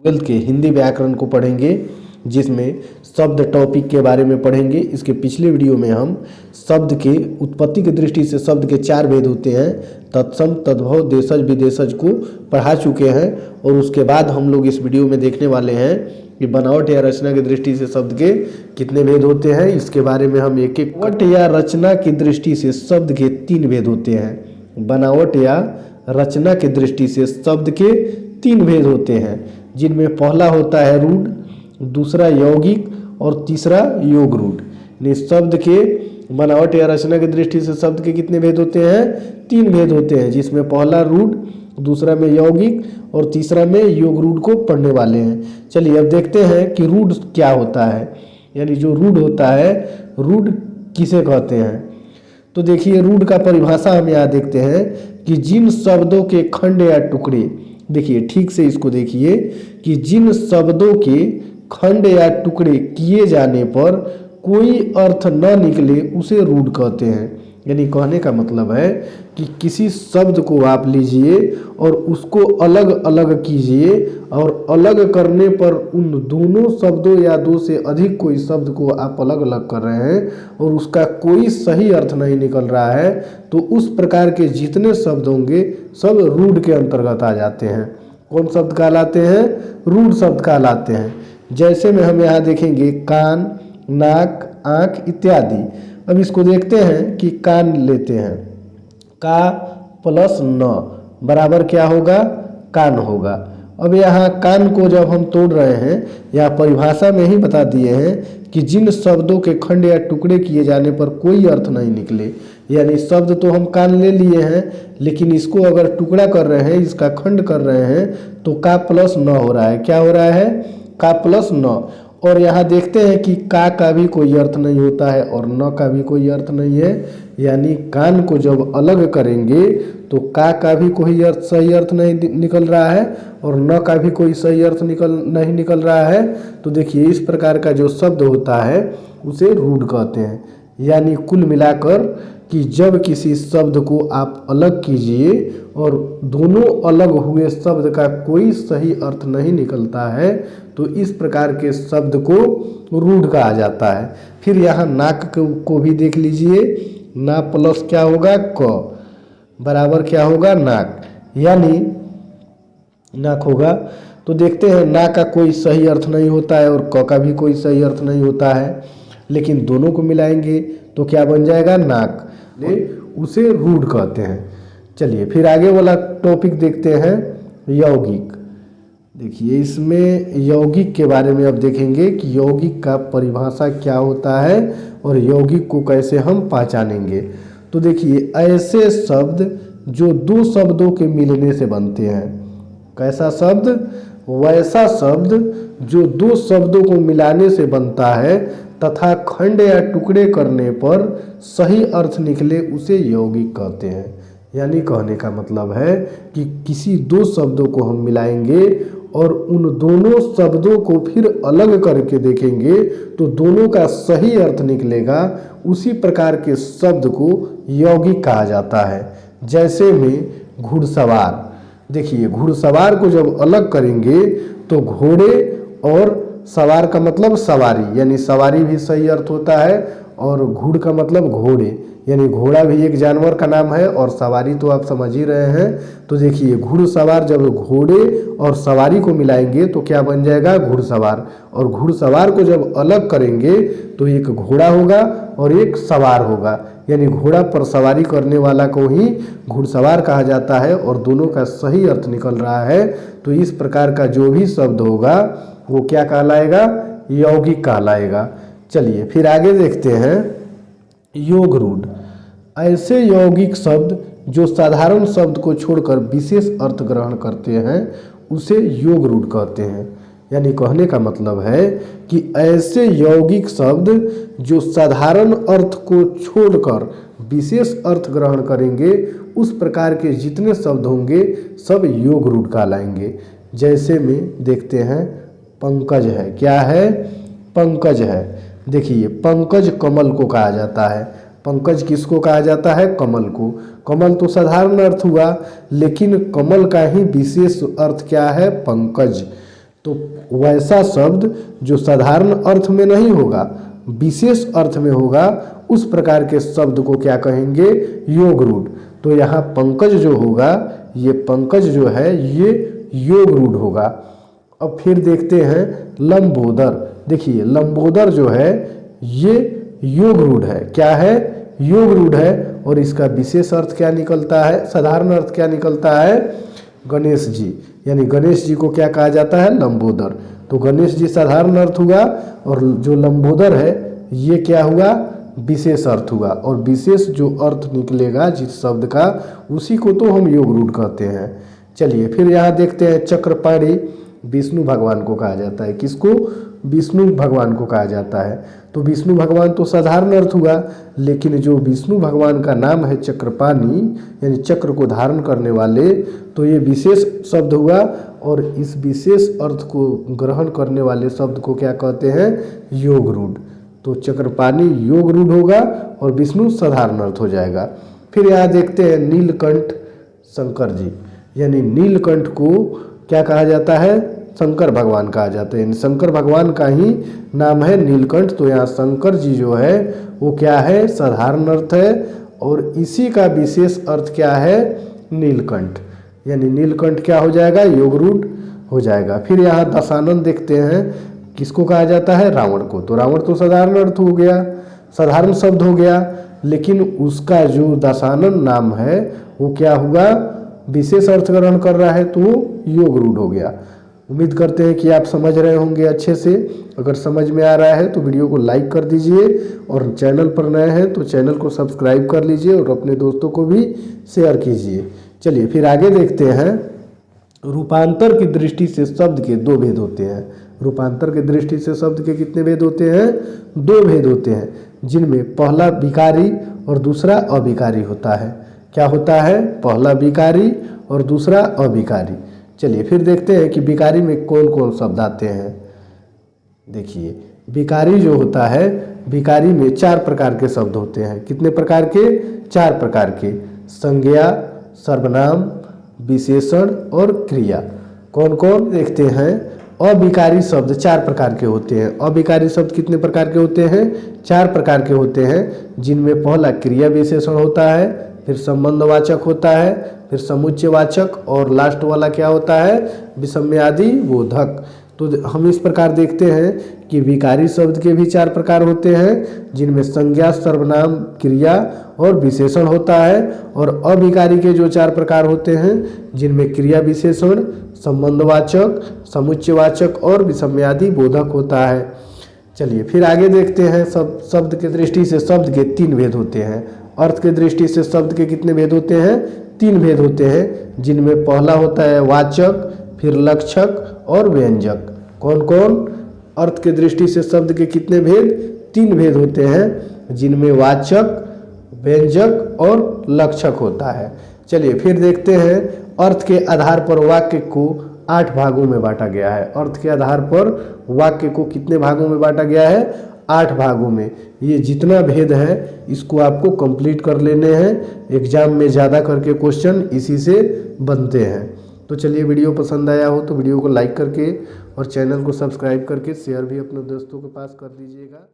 Twelfth के हिंदी व्याकरण को पढ़ेंगे, जिसमें शब्द टॉपिक के बारे में पढ़ेंगे। इसके पिछले वीडियो में हम शब्द के उत्पत्ति की दृष्टि से शब्द के 4 भेद होते हैं, तत्सम, तद्भव, देशज, विदेशज को पढ़ा चुके हैं। और उसके बाद हम लोग इस वीडियो में देखने वाले हैं कि बनावट या रचना की दृष्टि से शब्द के कितने भेद होते हैं। इसके बारे में हम एक एक बनावट या रचना की दृष्टि से शब्द के 3 भेद होते हैं। बनावट या रचना की दृष्टि से शब्द के 3 भेद होते हैं, जिनमें पहला होता है रूढ़, दूसरा यौगिक और तीसरा योग रूढ़। शब्द के बनावट या रचना की दृष्टि से शब्द के कितने भेद होते हैं? 3 भेद होते हैं, जिसमें पहला रूढ़, दूसरा में यौगिक और तीसरा में योग रूढ़ को पढ़ने वाले हैं। चलिए अब देखते हैं कि रूढ़ क्या होता है, यानी जो रूढ़ होता है, रूढ़ किसे कहते हैं। तो देखिए रूढ़ का परिभाषा हम यहाँ देखते हैं कि जिन शब्दों के खंड या टुकड़े, देखिए ठीक से इसको देखिए, कि जिन शब्दों के खंड या टुकड़े किए जाने पर कोई अर्थ न निकले उसे रूढ़ कहते हैं। यानी कहने का मतलब है कि किसी शब्द को आप लीजिए और उसको अलग अलग कीजिए, और अलग करने पर उन दोनों शब्दों या 2 से अधिक कोई शब्द को आप अलग अलग कर रहे हैं और उसका कोई सही अर्थ नहीं निकल रहा है, तो उस प्रकार के जितने शब्द होंगे सब रूढ़ के अंतर्गत आ जाते हैं। कौन शब्द कहलाते हैं? रूढ़ शब्द कहलाते हैं। जैसे में हम यहाँ देखेंगे कान, नाक, आँख इत्यादि। अब इसको देखते हैं कि कान लेते हैं, का प्लस न बराबर क्या होगा? कान होगा। अब यहाँ कान को जब हम तोड़ रहे हैं, या परिभाषा में ही बता दिए हैं कि जिन शब्दों के खंड या टुकड़े किए जाने पर कोई अर्थ नहीं निकले, यानी शब्द तो हम कान ले लिए हैं, लेकिन इसको अगर टुकड़ा कर रहे हैं, इसका खंड कर रहे हैं, तो का प्लस न हो रहा है। क्या हो रहा है? का प्लस न। और यहाँ देखते हैं कि का भी कोई अर्थ नहीं होता है और न का भी कोई अर्थ नहीं है, यानी कान को जब अलग करेंगे तो का भी कोई अर्थ सही अर्थ नहीं निकल रहा है और न का भी कोई सही अर्थ नहीं निकल रहा है। तो देखिए इस प्रकार का जो शब्द होता है उसे रूढ़ कहते हैं। यानी कुल मिलाकर कि जब किसी शब्द को आप अलग कीजिए और दोनों अलग हुए शब्द का कोई सही अर्थ नहीं निकलता है, तो इस प्रकार के शब्द को रूढ़ कहा जाता है। फिर यहाँ नाक को भी देख लीजिए, ना प्लस क्या होगा? क बराबर क्या होगा? नाक, यानी नाक होगा। तो देखते हैं ना का कोई सही अर्थ नहीं होता है और क का भी कोई सही अर्थ नहीं होता है, लेकिन दोनों को मिलाएंगे तो क्या बन जाएगा? नाक। उसे रूढ़ कहते हैं। चलिए फिर आगे वाला टॉपिक देखते हैं, यौगिक। देखिए इसमें यौगिक के बारे में अब देखेंगे कि यौगिक का परिभाषा क्या होता है और यौगिक को कैसे हम पहचानेंगे। तो देखिए ऐसे शब्द जो 2 शब्दों के मिलने से बनते हैं। कैसा शब्द? वैसा शब्द जो 2 शब्दों को मिलाने से बनता है तथा खंड या टुकड़े करने पर सही अर्थ निकले उसे यौगिक कहते हैं। यानी कहने का मतलब है कि किसी 2 शब्दों को हम मिलाएंगे और उन दोनों शब्दों को फिर अलग करके देखेंगे तो दोनों का सही अर्थ निकलेगा, उसी प्रकार के शब्द को यौगिक कहा जाता है। जैसे में घुड़सवार। देखिए घुड़सवार को जब अलग करेंगे तो घोड़े और सवार का मतलब सवारी, यानी सवारी भी सही अर्थ होता है, और घुड़ का मतलब घोड़े, यानी घोड़ा भी एक जानवर का नाम है और सवारी तो आप समझ ही रहे हैं। तो देखिए घुड़सवार जब घोड़े और सवारी को मिलाएंगे तो क्या बन जाएगा? घुड़सवार। और घुड़सवार को जब अलग करेंगे तो एक घोड़ा होगा और एक सवार होगा, यानी घोड़ा पर सवारी करने वाला को ही घुड़सवार कहा जाता है और दोनों का सही अर्थ निकल रहा है। तो इस प्रकार का जो भी शब्द होगा वो क्या कहलाएगा? यौगिक कहलाएगा। चलिए फिर आगे देखते हैं, योग रूढ़। ऐसे यौगिक शब्द जो साधारण शब्द को छोड़कर विशेष अर्थ ग्रहण करते हैं उसे योग रूढ़ कहते हैं। यानी कहने का मतलब है कि ऐसे यौगिक शब्द जो साधारण अर्थ को छोड़कर विशेष अर्थ ग्रहण करेंगे, उस प्रकार के जितने शब्द होंगे सब योग रूढ़ कहलाएंगे। जैसे में देखते हैं पंकज है। क्या है? पंकज है। देखिए पंकज कमल को कहा जाता है। पंकज किसको कहा जाता है? कमल को। कमल तो साधारण अर्थ हुआ, लेकिन कमल का ही विशेष अर्थ क्या है? पंकज। तो वैसा शब्द जो साधारण अर्थ में नहीं होगा, विशेष अर्थ में होगा, उस प्रकार के शब्द को क्या कहेंगे? योग रूढ़। तो यहाँ पंकज जो होगा, ये पंकज जो है ये योग रूढ़ होगा। अब फिर देखते हैं लंबोदर। देखिए लंबोदर जो है ये योग रूढ़ है। क्या है? योग रूढ़ है। और इसका विशेष अर्थ क्या निकलता है? साधारण अर्थ क्या निकलता है? गणेश जी, यानी गणेश जी को क्या कहा जाता है? लंबोदर। तो गणेश जी साधारण अर्थ हुआ और जो लंबोदर है ये क्या हुआ? विशेष अर्थ हुआ। और विशेष जो अर्थ निकलेगा जिस शब्द का, उसी को तो हम योग रूढ़ कहते हैं। चलिए फिर यहाँ देखते हैं चक्रपाणी विष्णु भगवान को कहा जाता है। किसको? विष्णु भगवान को कहा जाता है। तो विष्णु भगवान तो साधारण अर्थ हुआ, लेकिन जो विष्णु भगवान का नाम है चक्रपाणी, यानी चक्र को धारण करने वाले, तो ये विशेष शब्द हुआ। और इस विशेष अर्थ को ग्रहण करने वाले शब्द को क्या कहते हैं? योग रूढ़। तो चक्रपाणी योग रूढ़ होगा और विष्णु साधारण अर्थ हो जाएगा। फिर यहाँ देखते हैं नीलकंठ शंकर जी, यानी नीलकंठ को क्या कहा जाता है? शंकर भगवान कहा जाता है। शंकर भगवान का ही नाम है नीलकंठ। तो यहाँ शंकर जी जो है वो क्या है? साधारण अर्थ है। और इसी का विशेष अर्थ क्या है? नीलकंठ, यानी नीलकंठ क्या हो जाएगा? योग रूढ़ हो जाएगा। फिर यहाँ दशानन देखते हैं, किसको कहा जाता है? रावण को। तो रावण तो साधारण अर्थ हो गया, साधारण शब्द हो गया, लेकिन उसका जो दशानन नाम है वो क्या हुआ? विशेष अर्थ ग्रहण कर रहा है, तो वो योग रूढ़ हो गया। उम्मीद करते हैं कि आप समझ रहे होंगे अच्छे से। अगर समझ में आ रहा है तो वीडियो को लाइक कर दीजिए, और चैनल पर नए हैं तो चैनल को सब्सक्राइब कर लीजिए और अपने दोस्तों को भी शेयर कीजिए। चलिए फिर आगे देखते हैं। रूपांतर की दृष्टि से शब्द के दो भेद होते हैं। रूपांतर की दृष्टि से शब्द के कितने भेद होते हैं? दो भेद होते हैं, जिनमें पहला विकारी और दूसरा अविकारी होता है। क्या होता है? पहला विकारी और दूसरा अविकारी। चलिए फिर देखते हैं कि विकारी में कौन कौन शब्द आते हैं। देखिए विकारी जो होता है, विकारी में 4 प्रकार के शब्द होते हैं। कितने प्रकार के? 4 प्रकार के। संज्ञा, सर्वनाम, विशेषण और क्रिया। कौन कौन? देखते हैं। अविकारी शब्द 4 प्रकार के होते हैं। अविकारी शब्द कितने प्रकार के होते हैं? 4 प्रकार के होते हैं, जिनमें पहला क्रिया विशेषण होता है, फिर संबंधवाचक होता है, फिर समुच्चयवाचक, और लास्ट वाला क्या होता है? विषम्यादि बोधक। तो हम इस प्रकार देखते हैं कि विकारी शब्द के भी 4 प्रकार होते हैं, जिनमें संज्ञा, सर्वनाम, क्रिया और विशेषण होता है। और अविकारी के जो 4 प्रकार होते हैं, जिनमें क्रिया विशेषण, संबंधवाचक, समुच्चयवाचक और विषम्यादि बोधक होता है। चलिए फिर आगे देखते हैं। शब्द की दृष्टि से शब्द के 3 भेद होते हैं। अर्थ की दृष्टि से शब्द के कितने भेद होते हैं? 3 भेद होते हैं, जिनमें पहला होता है वाचक, फिर लक्षक और व्यंजक। कौन कौन? अर्थ की दृष्टि से शब्द के कितने भेद? 3 भेद होते हैं, जिनमें वाचक, व्यंजक और लक्षक होता है। चलिए फिर देखते हैं। अर्थ के आधार पर वाक्य को 8 भागों में बांटा गया है। अर्थ के आधार पर वाक्य को कितने भागों में बांटा गया है? 8 भागों में। ये जितना भेद है इसको आपको कंप्लीट कर लेने हैं। एग्जाम में ज़्यादा करके क्वेश्चन इसी से बनते हैं। तो चलिए वीडियो पसंद आया हो तो वीडियो को लाइक करके और चैनल को सब्सक्राइब करके शेयर भी अपने दोस्तों के पास कर दीजिएगा।